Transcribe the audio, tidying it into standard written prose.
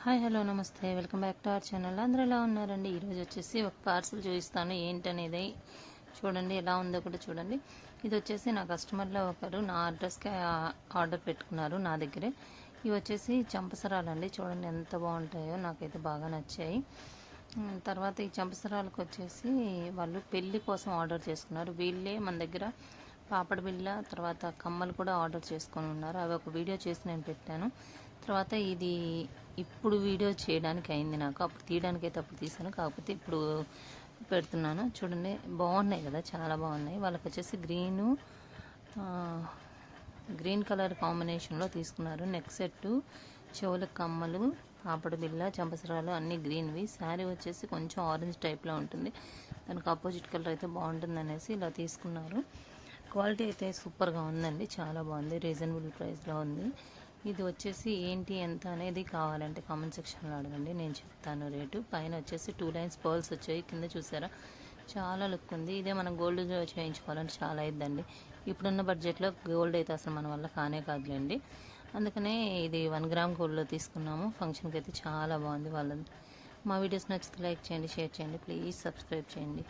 Hi hello నమస్తే welcome back to our channel. అందరూ ఎలా ఉన్నారండి? ఈరోజు వచ్చేసి ఒక పార్సల్ చూపిస్తాను ఏంటనేది. చూడండి ఎలా ఉందో కూడా చూడండి. ఇది వచ్చేసి నా కస్టమర్లో ఒకరు నా అడ్రస్కి ఆర్డర్ పెట్టుకున్నారు నా దగ్గరే. ఇవి వచ్చేసి చంపసరాలండి. చూడండి ఎంత బాగుంటాయో, నాకైతే బాగా నచ్చాయి. తర్వాత ఈ చంపసరాలకు వచ్చేసి వాళ్ళు పెళ్ళి కోసం ఆర్డర్ చేసుకున్నారు. వీళ్ళే మన దగ్గర పాపడ బిళ్ళ తర్వాత కమ్మలు కూడా ఆర్డర్ చేసుకొని ఉన్నారు. అవి ఒక వీడియో చేసి నేను పెట్టాను. తర్వాత ఇది ఇప్పుడు వీడియో చేయడానికి అయింది నాకు. అప్పుడు తీయడానికి అయితే అప్పుడు తీసాను, కాకపోతే ఇప్పుడు పెడుతున్నాను. చూడండి బాగున్నాయి కదా, చాలా బాగున్నాయి. వాళ్ళకి వచ్చేసి గ్రీన్ కలర్ కాంబినేషన్లో తీసుకున్నారు. నెక్ సెట్టు, చెవుల కమ్మలు, పాపడ బిళ్ళ, చంపసరాలు అన్నీ గ్రీన్వి. శారీ వచ్చేసి కొంచెం ఆరెంజ్ టైప్లో ఉంటుంది, దానికి ఆపోజిట్ కలర్ అయితే బాగుంటుంది అనేసి ఇలా తీసుకున్నారు. క్వాలిటీ అయితే సూపర్గా ఉందండి, చాలా బాగుంది, రీజనబుల్ ప్రైస్లో ఉంది. ఇది వచ్చేసి ఏంటి ఎంత అనేది కావాలంటే కామెంట్ సెక్షన్లో అడగండి, నేను చెప్తాను రేటు. పైన వచ్చేసి 2 లైన్స్ పర్ల్స్ వచ్చాయి, కింద చూసారా చాలా లుక్ ఉంది. ఇదే మనం గోల్డ్ చేయించుకోవాలంటే చాలా అయిద్దండి. ఇప్పుడున్న బడ్జెట్లో గోల్డ్ అయితే అసలు మన వల్ల కానే కాదులేండి. అందుకనే ఇది 1 గ్రామ్ గోల్డ్లో తీసుకున్నాము. ఫంక్షన్కి అయితే చాలా బాగుంది వాళ్ళది. మా వీడియోస్ నచ్చితే లైక్ చేయండి, షేర్ చేయండి, ప్లీజ్ సబ్స్క్రైబ్ చేయండి.